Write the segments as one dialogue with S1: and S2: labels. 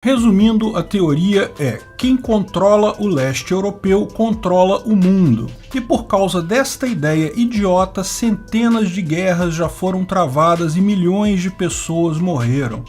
S1: Resumindo, a teoria é: quem controla o leste europeu controla o mundo. E por causa desta ideia idiota, centenas de guerras já foram travadas e milhões de pessoas morreram.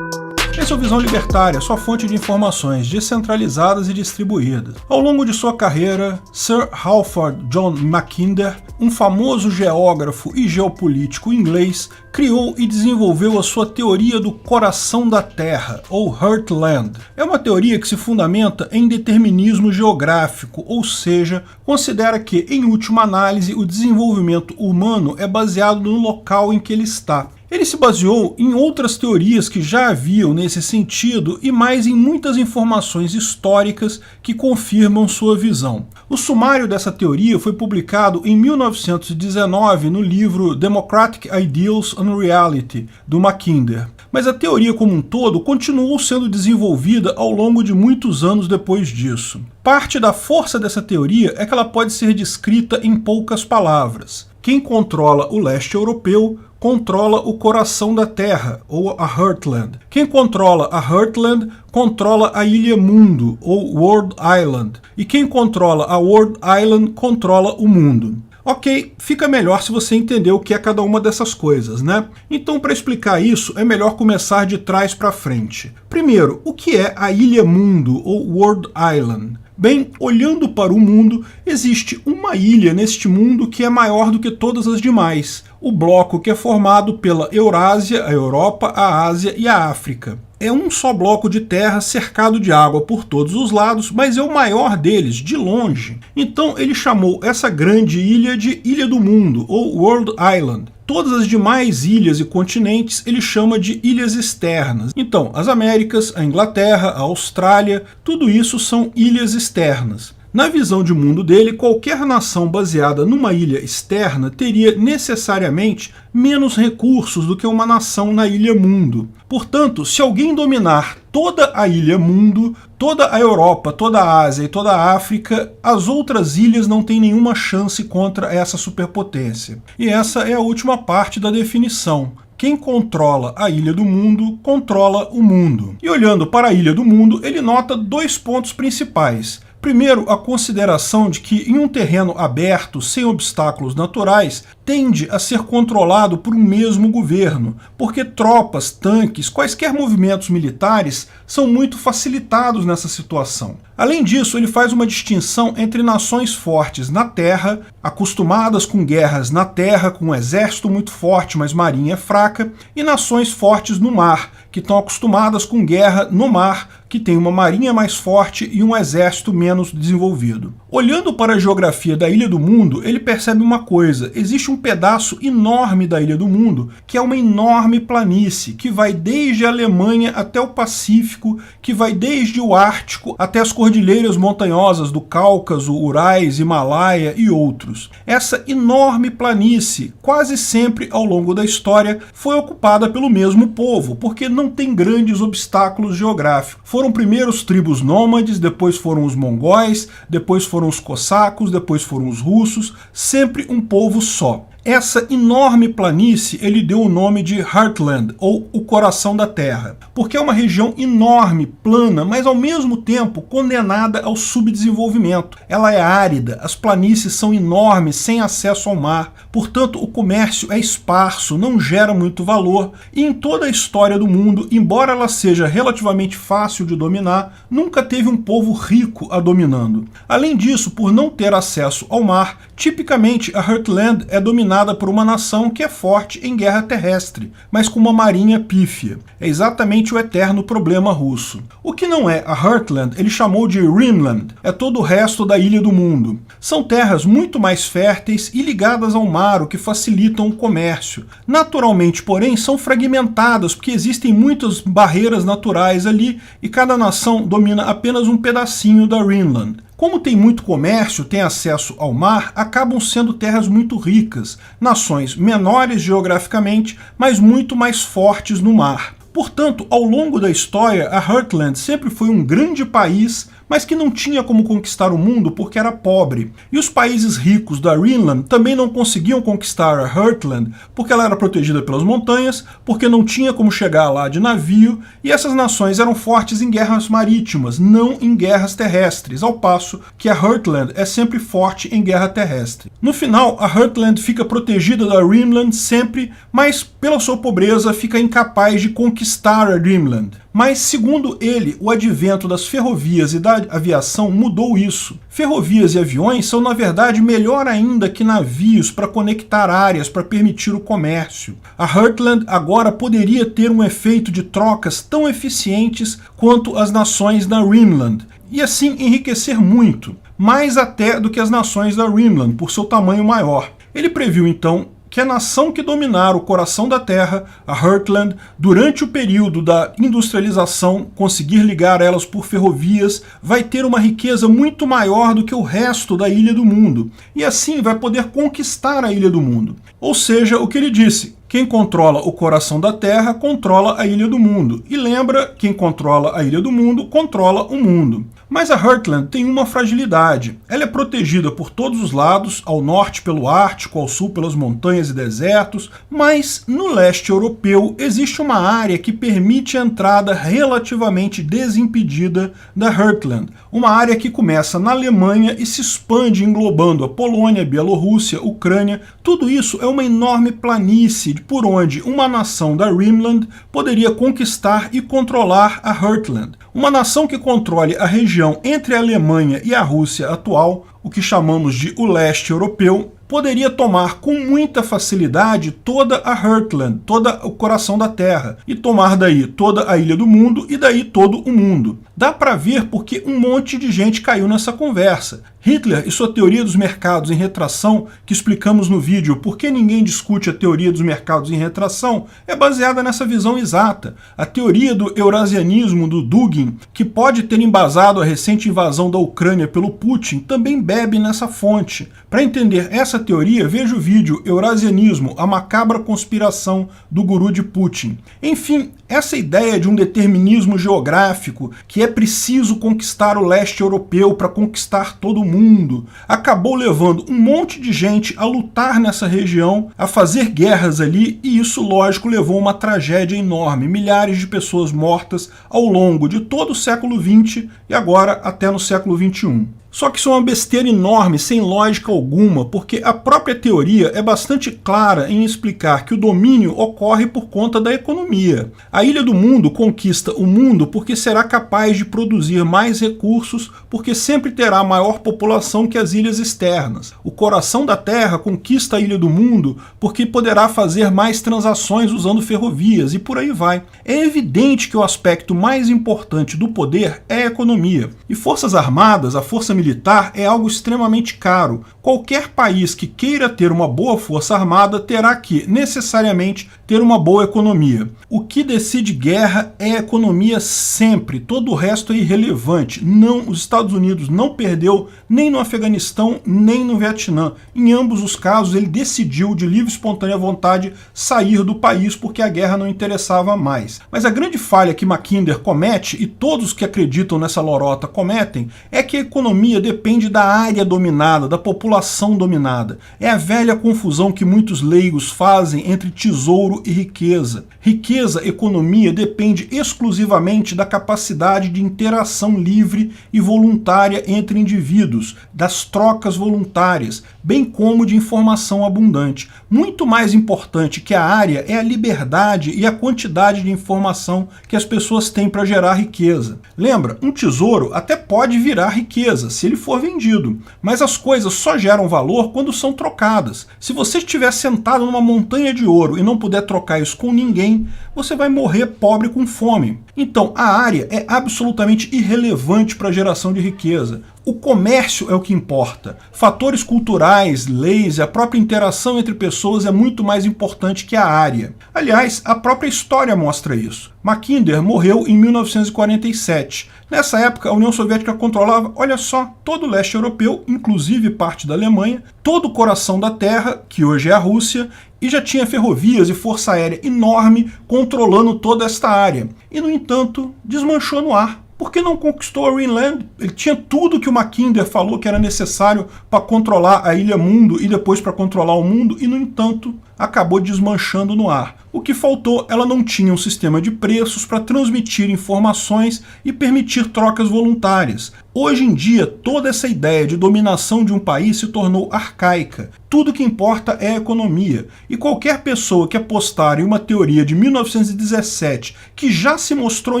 S1: Esse é o Visão Libertária, sua fonte de informações descentralizadas e distribuídas. Ao longo de sua carreira, Sir Halford John Mackinder, um famoso geógrafo e geopolítico inglês, criou e desenvolveu a sua teoria do coração da Terra, ou Heartland. É uma teoria que se fundamenta em determinismo geográfico, ou seja, considera que, em última análise, o desenvolvimento humano é baseado no local em que ele está. Ele se baseou em outras teorias que já haviam nesse sentido e mais em muitas informações históricas que confirmam sua visão. O sumário dessa teoria foi publicado em 1919 no livro Democratic Ideals and Reality, do Mackinder. Mas a teoria como um todo continuou sendo desenvolvida ao longo de muitos anos depois disso. Parte da força dessa teoria é que ela pode ser descrita em poucas palavras. Quem controla o leste europeu controla o coração da Terra, ou a Heartland. Quem controla a Heartland controla a Ilha Mundo, ou World Island. E quem controla a World Island controla o mundo. Ok, fica melhor se você entender o que é cada uma dessas coisas, né? Então, para explicar isso, é melhor começar de trás para frente. Primeiro, o que é a Ilha Mundo, ou World Island? Bem, olhando para o mundo, existe uma ilha neste mundo que é maior do que todas as demais. O bloco que é formado pela Eurásia, a Europa, a Ásia e a África. É um só bloco de terra cercado de água por todos os lados, mas é o maior deles, de longe. Então ele chamou essa grande ilha de Ilha do Mundo, ou World Island. Todas as demais ilhas e continentes ele chama de ilhas externas. Então, as Américas, a Inglaterra, a Austrália, tudo isso são ilhas externas. Na visão de mundo dele, qualquer nação baseada numa ilha externa teria necessariamente menos recursos do que uma nação na Ilha Mundo. Portanto, se alguém dominar toda a Ilha Mundo, toda a Europa, toda a Ásia e toda a África, as outras ilhas não têm nenhuma chance contra essa superpotência. E essa é a última parte da definição. Quem controla a Ilha do Mundo, controla o mundo. E olhando para a Ilha do Mundo, ele nota dois pontos principais. Primeiro, a consideração de que em um terreno aberto, sem obstáculos naturais, tende a ser controlado por um mesmo governo, porque tropas, tanques, quaisquer movimentos militares são muito facilitados nessa situação. Além disso, ele faz uma distinção entre nações fortes na terra, acostumadas com guerras na terra, com um exército muito forte, mas marinha fraca, e nações fortes no mar, que estão acostumadas com guerra no mar, que tem uma marinha mais forte e um exército menos desenvolvido. Olhando para a geografia da Ilha do Mundo, ele percebe uma coisa: existe um pedaço enorme da Ilha do Mundo, que é uma enorme planície, que vai desde a Alemanha até o Pacífico, que vai desde o Ártico até as cordilheiras montanhosas do Cáucaso, Urais, Himalaia e outros. Essa enorme planície, quase sempre ao longo da história, foi ocupada pelo mesmo povo, porque não tem grandes obstáculos geográficos. Foram primeiro as tribos nômades, depois foram os mongóis, depois foram os cossacos, depois foram os russos, sempre um povo só. Essa enorme planície ele deu o nome de Heartland, ou o coração da terra, porque é uma região enorme, plana, mas ao mesmo tempo condenada ao subdesenvolvimento. Ela é árida, as planícies são enormes, sem acesso ao mar, portanto o comércio é esparso, não gera muito valor, e em toda a história do mundo, embora ela seja relativamente fácil de dominar, nunca teve um povo rico a dominando. Além disso, por não ter acesso ao mar, tipicamente a Heartland é dominada por uma nação que é forte em guerra terrestre, mas com uma marinha pífia. É exatamente o eterno problema russo. O que não é a Heartland, ele chamou de Rhineland, é todo o resto da Ilha do Mundo. São terras muito mais férteis e ligadas ao mar, o que facilitam o comércio. Naturalmente, porém, são fragmentadas, porque existem muitas barreiras naturais ali e cada nação domina apenas um pedacinho da Rhineland. Como tem muito comércio, tem acesso ao mar, acabam sendo terras muito ricas, nações menores geograficamente, mas muito mais fortes no mar. Portanto, ao longo da história, a Heartland sempre foi um grande país, mas que não tinha como conquistar o mundo porque era pobre. E os países ricos da Rhineland também não conseguiam conquistar a Heartland porque ela era protegida pelas montanhas, porque não tinha como chegar lá de navio, e essas nações eram fortes em guerras marítimas, não em guerras terrestres, ao passo que a Heartland é sempre forte em guerra terrestre. No final, a Heartland fica protegida da Rhineland sempre, mas pela sua pobreza fica incapaz de conquistar a Rhineland. Mas, segundo ele, o advento das ferrovias e da aviação mudou isso. Ferrovias e aviões são, na verdade, melhor ainda que navios para conectar áreas para permitir o comércio. A Heartland agora poderia ter um efeito de trocas tão eficientes quanto as nações da Rhineland, e assim enriquecer muito, mais até do que as nações da Rhineland, por seu tamanho maior. Ele previu, então, que a nação que dominar o coração da Terra, a Heartland, durante o período da industrialização, conseguir ligar elas por ferrovias, vai ter uma riqueza muito maior do que o resto da Ilha do Mundo, e assim vai poder conquistar a Ilha do Mundo. Ou seja, o que ele disse: quem controla o coração da Terra controla a Ilha do Mundo. E lembra, quem controla a Ilha do Mundo controla o mundo. Mas a Heartland tem uma fragilidade. Ela é protegida por todos os lados, ao norte pelo Ártico, ao sul pelas montanhas e desertos, mas no leste europeu existe uma área que permite a entrada relativamente desimpedida da Heartland. Uma área que começa na Alemanha e se expande englobando a Polônia, Bielorrússia, Ucrânia. Tudo isso é uma enorme planície por onde uma nação da Rhineland poderia conquistar e controlar a Heartland. Uma nação que controle a região entre a Alemanha e a Rússia atual, o que chamamos de o leste europeu, poderia tomar com muita facilidade toda a Heartland, todo o coração da Terra, e tomar daí toda a Ilha do Mundo e daí todo o mundo. Dá para ver porque um monte de gente caiu nessa conversa. Hitler e sua teoria dos mercados em retração, que explicamos no vídeo Por que ninguém discute a teoria dos mercados em retração, é baseada nessa visão exata. A teoria do eurasianismo do Dugin, que pode ter embasado a recente invasão da Ucrânia pelo Putin, também bebe nessa fonte. Para entender essa teoria, veja o vídeo Eurasianismo, a macabra conspiração do guru de Putin. Enfim, essa ideia de um determinismo geográfico, que é preciso conquistar o leste europeu para conquistar todo o mundo, acabou levando um monte de gente a lutar nessa região, a fazer guerras ali, e isso, lógico, levou a uma tragédia enorme. Milhares de pessoas mortas ao longo de todo o século XX e agora até no século XXI. Só que isso é uma besteira enorme, sem lógica alguma, porque a própria teoria é bastante clara em explicar que o domínio ocorre por conta da economia. A Ilha do Mundo conquista o mundo porque será capaz de produzir mais recursos, porque sempre terá maior população que as ilhas externas. O coração da Terra conquista a Ilha do Mundo porque poderá fazer mais transações usando ferrovias, e por aí vai. É evidente que o aspecto mais importante do poder é a economia. E forças armadas, a força militar é algo extremamente caro. Qualquer país que queira ter uma boa força armada terá que, necessariamente, ter uma boa economia. O que decide guerra é a economia sempre, todo o resto é irrelevante. Não, os Estados Unidos não perdeu nem no Afeganistão, nem no Vietnã. Em ambos os casos, ele decidiu, de livre e espontânea vontade, sair do país porque a guerra não interessava mais. Mas a grande falha que Mackinder comete, e todos que acreditam nessa lorota cometem, é que a economia depende da área dominada, da população dominada. É a velha confusão que muitos leigos fazem entre tesouro e riqueza. Riqueza, economia, depende exclusivamente da capacidade de interação livre e voluntária entre indivíduos, das trocas voluntárias, bem como de informação abundante. Muito mais importante que a área é a liberdade e a quantidade de informação que as pessoas têm para gerar riqueza. Lembra, um tesouro até pode virar riqueza, se ele for vendido, mas as coisas só geram valor quando são trocadas. Se você estiver sentado numa montanha de ouro e não puder trocar isso com ninguém, você vai morrer pobre com fome. Então, a área é absolutamente irrelevante para a geração de riqueza. O comércio é o que importa. Fatores culturais, leis e a própria interação entre pessoas é muito mais importante que a área. Aliás, a própria história mostra isso. Mackinder morreu em 1947. Nessa época, a União Soviética controlava, olha só, todo o leste europeu, inclusive parte da Alemanha, todo o coração da Terra, que hoje é a Rússia, e já tinha ferrovias e força aérea enorme controlando toda esta área. E, no entanto, desmanchou no ar. Por que não conquistou a Greenland? Ele tinha tudo que o Mackinder falou que era necessário para controlar a Ilha Mundo e depois para controlar o mundo, e, no entanto, acabou desmanchando no ar. O que faltou, ela não tinha um sistema de preços para transmitir informações e permitir trocas voluntárias. Hoje em dia, toda essa ideia de dominação de um país se tornou arcaica. Tudo que importa é a economia. E qualquer pessoa que apostar em uma teoria de 1917, que já se mostrou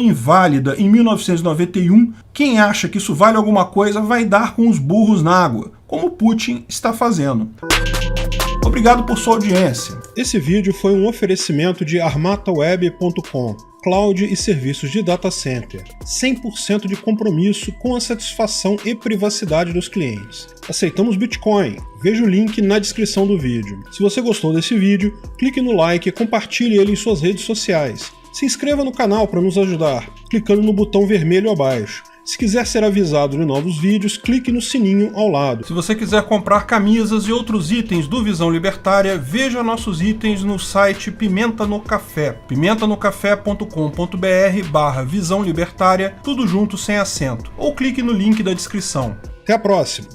S1: inválida em 1991, quem acha que isso vale alguma coisa vai dar com os burros na água, como Putin está fazendo. Obrigado por sua audiência. Esse vídeo foi um oferecimento de armataweb.com, cloud e serviços de data center, 100% de compromisso com a satisfação e privacidade dos clientes. Aceitamos Bitcoin, veja o link na descrição do vídeo. Se você gostou desse vídeo, clique no like e compartilhe ele em suas redes sociais. Se inscreva no canal para nos ajudar, clicando no botão vermelho abaixo. Se quiser ser avisado de novos vídeos, clique no sininho ao lado. Se você quiser comprar camisas e outros itens do Visão Libertária, veja nossos itens no site Pimenta no Café, pimentanocafé.com.br/Visão Libertária, tudo junto sem acento, ou clique no link da descrição. Até a próxima!